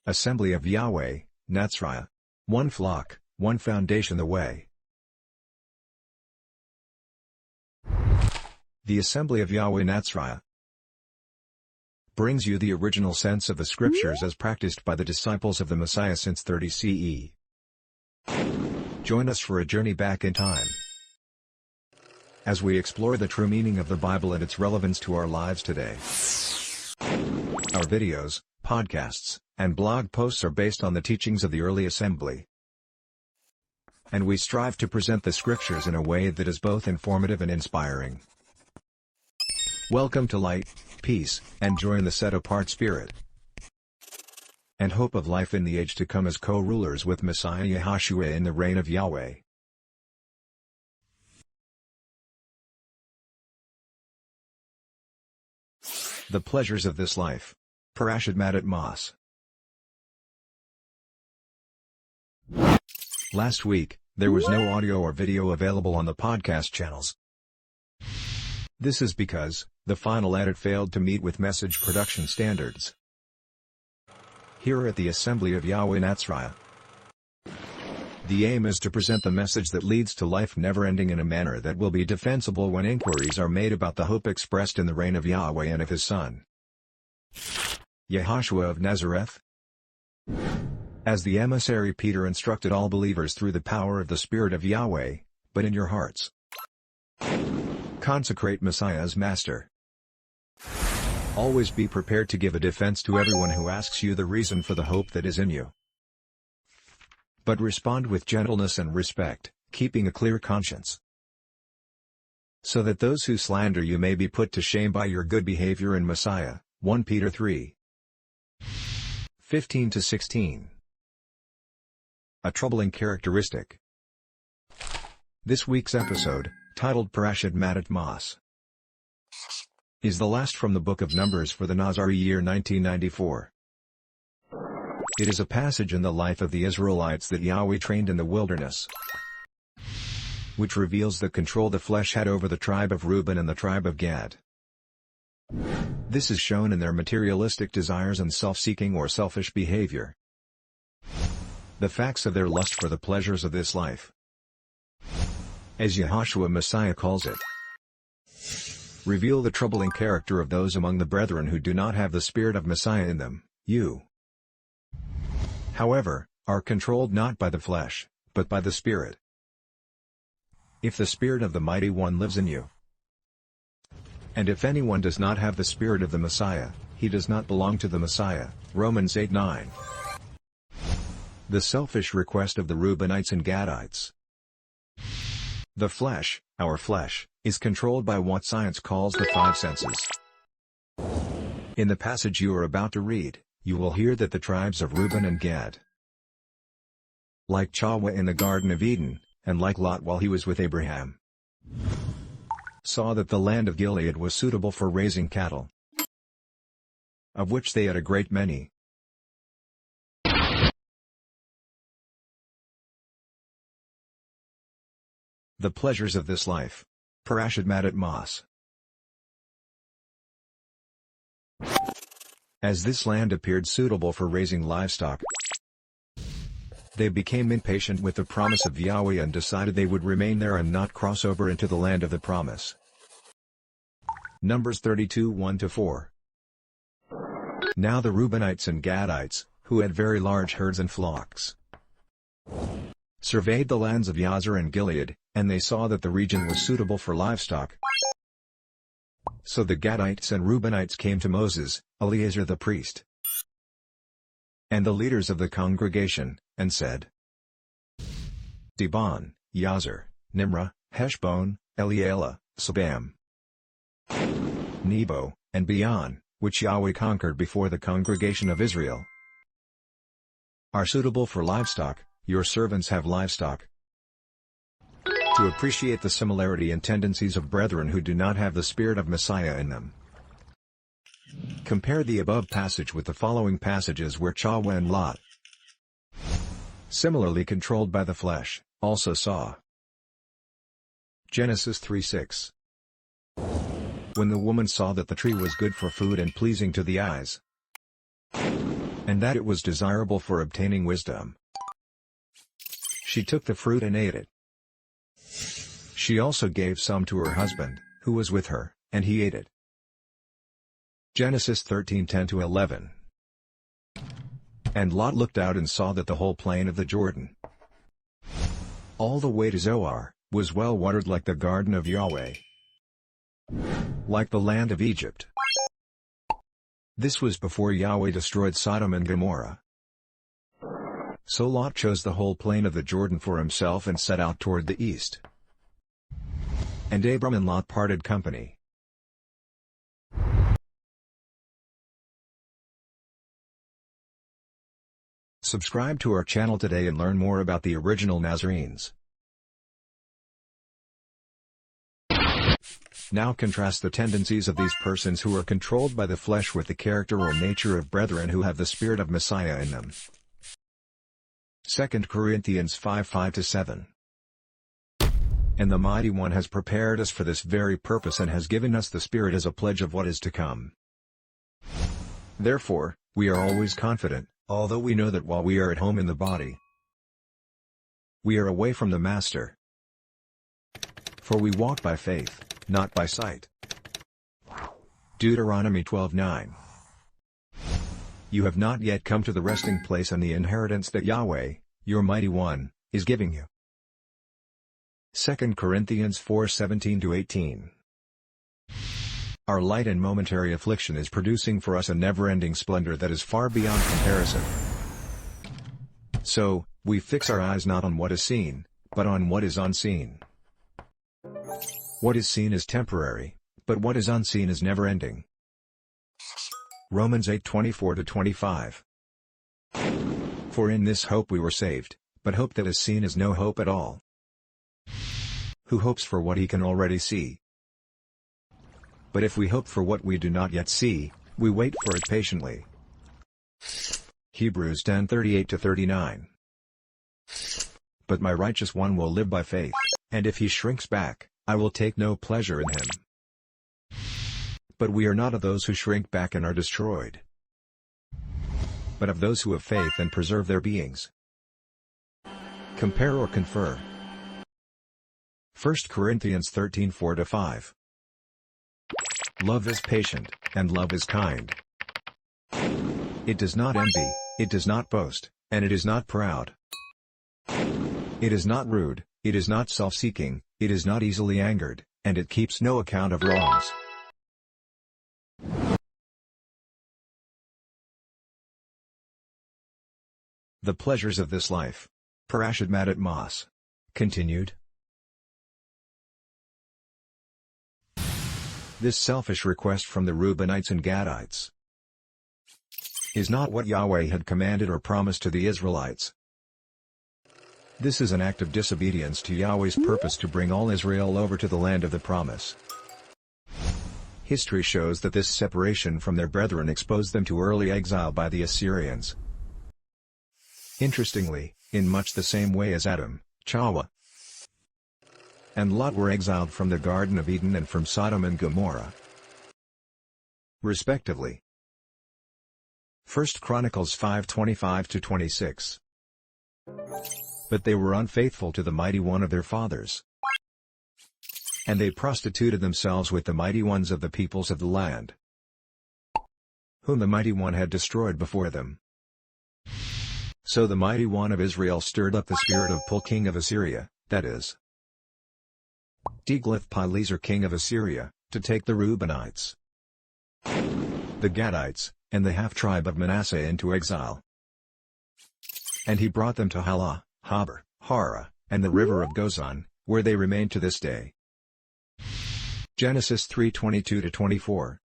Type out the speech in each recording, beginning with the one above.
Assembly of Yahweh, Nazari. One flock, one foundation the way. The Assembly of Yahweh Nazari brings you the original sense of the scriptures as practiced by the disciples of the Messiah since 30 CE. Join us for a journey back in time as we explore the true meaning of the Bible and its relevance to our lives today. Our videos, podcasts, and blog posts are based on the teachings of the early assembly, and we strive to present the scriptures in a way that is both informative and inspiring. Welcome to light, peace, and joy in the set-apart spirit and hope of life in the age to come as co-rulers with Messiah Yehoshua in the reign of Yahweh. The pleasures of this life. Parashat Matot-Mas. Last week, there was no audio or video available on the podcast channels. This is because the final edit failed to meet with message production standards. Here at the Assembly of Yahweh Nazari, the aim is to present the message that leads to life never-ending in a manner that will be defensible when inquiries are made about the hope expressed in the reign of Yahweh and of his Son, Yehoshua of Nazareth. As the emissary Peter instructed all believers through the power of the Spirit of Yahweh, but in your hearts, consecrate Messiah as Master. Always be prepared to give a defense to everyone who asks you the reason for the hope that is in you. But respond with gentleness and respect, keeping a clear conscience, so that those who slander you may be put to shame by your good behavior in Messiah. 1 Peter 3:15-16. A troubling characteristic. This week's episode, titled Parashat Matot-Mas, is the last from the book of Numbers for the Nazari year 1994. It is a passage in the life of the Israelites that Yahweh trained in the wilderness, which reveals the control the flesh had over the tribe of Reuben and the tribe of Gad. This is shown in their materialistic desires and self-seeking or selfish behavior. The facts of their lust for the pleasures of this life, as Yehoshua Messiah calls it, reveal the troubling character of those among the brethren who do not have the Spirit of Messiah in them. You, however, are controlled not by the flesh, but by the Spirit. If the Spirit of the Mighty One lives in you, and if anyone does not have the Spirit of the Messiah, he does not belong to the Messiah. Romans 8:9. The selfish request of the Reubenites and Gadites. The flesh, our flesh, is controlled by what science calls the five senses. In the passage you are about to read, you will hear that the tribes of Reuben and Gad, like Yahweh in the Garden of Eden, and like Lot while he was with Abraham, saw that the land of Gilead was suitable for raising cattle, of which they had a great many. The pleasures of this life. Parashat Matot-Mas. As this land appeared suitable for raising livestock, they became impatient with the promise of Yahweh and decided they would remain there and not cross over into the land of the promise. Numbers 32:1-4. Now the Reubenites and Gadites, who had very large herds and flocks, surveyed the lands of Yazer and Gilead, and they saw that the region was suitable for livestock. So the Gadites and Reubenites came to Moses, Eleazar the priest, and the leaders of the congregation, and said, Dibon, Yazer, Nimrah, Heshbon, Elealeh, Sabam, Nebo, and Beon, which Yahweh conquered before the congregation of Israel, are suitable for livestock. Your servants have livestock. To appreciate the similarity and tendencies of brethren who do not have the Spirit of Messiah in them, compare the above passage with the following passages where Yahweh and Lot, similarly controlled by the flesh, also saw. Genesis 3:6. When the woman saw that the tree was good for food and pleasing to the eyes, and that it was desirable for obtaining wisdom. She took the fruit and ate it. She also gave some to her husband, who was with her, and he ate it. Genesis 13:10-11. And Lot looked out and saw that the whole plain of the Jordan, all the way to Zoar, was well watered like the garden of Yahweh, like the land of Egypt. This was before Yahweh destroyed Sodom and Gomorrah. So Lot chose the whole plain of the Jordan for himself and set out toward the east. And Abram and Lot parted company. Subscribe to our channel today and learn more about the original Nazarenes. Now contrast the tendencies of these persons who are controlled by the flesh with the character or nature of brethren who have the Spirit of Messiah in them. 2 Corinthians 5:5-7. And the Mighty One has prepared us for this very purpose and has given us the Spirit as a pledge of what is to come. Therefore, we are always confident, although we know that while we are at home in the body, we are away from the Master. For we walk by faith, not by sight. Deuteronomy 12:9. You have not yet come to the resting place and the inheritance that Yahweh, your Mighty One, is giving you. 2 Corinthians 4:17-18. Our light and momentary affliction is producing for us a never-ending splendor that is far beyond comparison. So, we fix our eyes not on what is seen, but on what is unseen. What is seen is temporary, but what is unseen is never-ending. Romans 8:24-25. For in this hope we were saved, but hope that is seen is no hope at all. Who hopes for what he can already see? But if we hope for what we do not yet see, we wait for it patiently. Hebrews 10:38-39. But my righteous one will live by faith, and if he shrinks back, I will take no pleasure in him. But we are not of those who shrink back and are destroyed, but of those who have faith and preserve their beings. Compare or confer. 1 Corinthians 13:4-5. Love is patient, and love is kind. It does not envy, it does not boast, and it is not proud. It is not rude, it is not self-seeking, it is not easily angered, and it keeps no account of wrongs. The pleasures of this life. Parashat Matot-Mas. Continued. This selfish request from the Reubenites and Gadites is not what Yahweh had commanded or promised to the Israelites. This is an act of disobedience to Yahweh's purpose to bring all Israel over to the land of the promise. History shows that this separation from their brethren exposed them to early exile by the Assyrians. Interestingly, in much the same way as Adam, Chawah, and Lot were exiled from the Garden of Eden and from Sodom and Gomorrah, respectively. 1 Chronicles 5:25-26. But they were unfaithful to the Mighty One of their fathers, and they prostituted themselves with the mighty ones of the peoples of the land, whom the Mighty One had destroyed before them. So the Mighty One of Israel stirred up the spirit of Pul king of Assyria, that is, Tiglath-Pileser king of Assyria, to take the Reubenites, the Gadites, and the half-tribe of Manasseh into exile. And he brought them to Halah, Habor, Hara, and the river of Gozan, where they remain to this day. Genesis 3:22-24.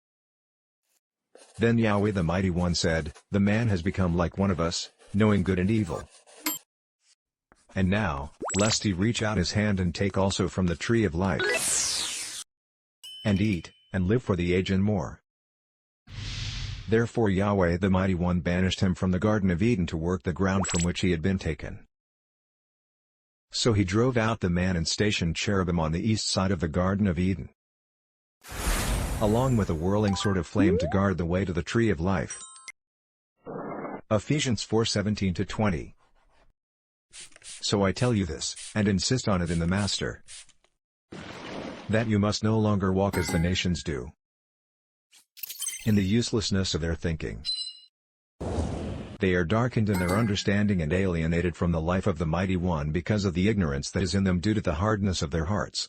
Then Yahweh the Mighty One said, "The man has become like one of us, knowing good and evil. And now, lest he reach out his hand and take also from the tree of life, and eat, and live for the age and more." Therefore Yahweh the Mighty One banished him from the Garden of Eden to work the ground from which he had been taken. So he drove out the man and stationed cherubim on the east side of the Garden of Eden, along with a whirling sword of flame to guard the way to the tree of life. Ephesians 4:17-20. So I tell you this, and insist on it in the Master, that you must no longer walk as the nations do, in the uselessness of their thinking. They are darkened in their understanding and alienated from the life of the Mighty One because of the ignorance that is in them due to the hardness of their hearts.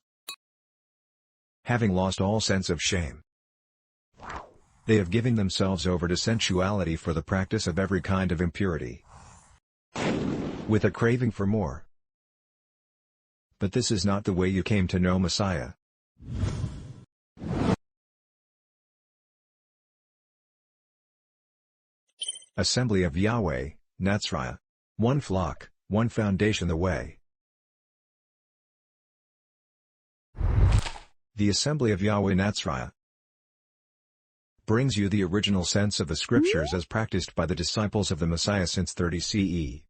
Having lost all sense of shame, they have given themselves over to sensuality for the practice of every kind of impurity, with a craving for more. But this is not the way you came to know Messiah. Assembly of Yahweh, Nazari. One flock, one foundation, the way. The Assembly of Yahweh Nazari brings you the original sense of the Scriptures as practiced by the disciples of the Messiah since 30 CE.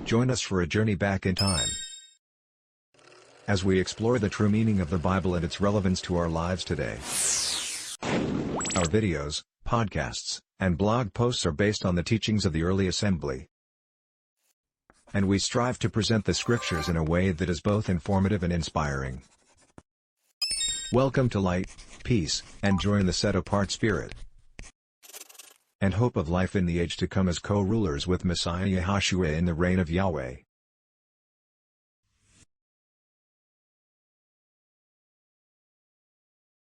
Join us for a journey back in time, as we explore the true meaning of the Bible and its relevance to our lives today. Our videos, podcasts, and blog posts are based on the teachings of the early assembly, and we strive to present the Scriptures in a way that is both informative and inspiring. Welcome to light, peace, and joy in the set-apart spirit and hope of life in the age to come as co-rulers with Messiah Yehoshua in the reign of Yahweh.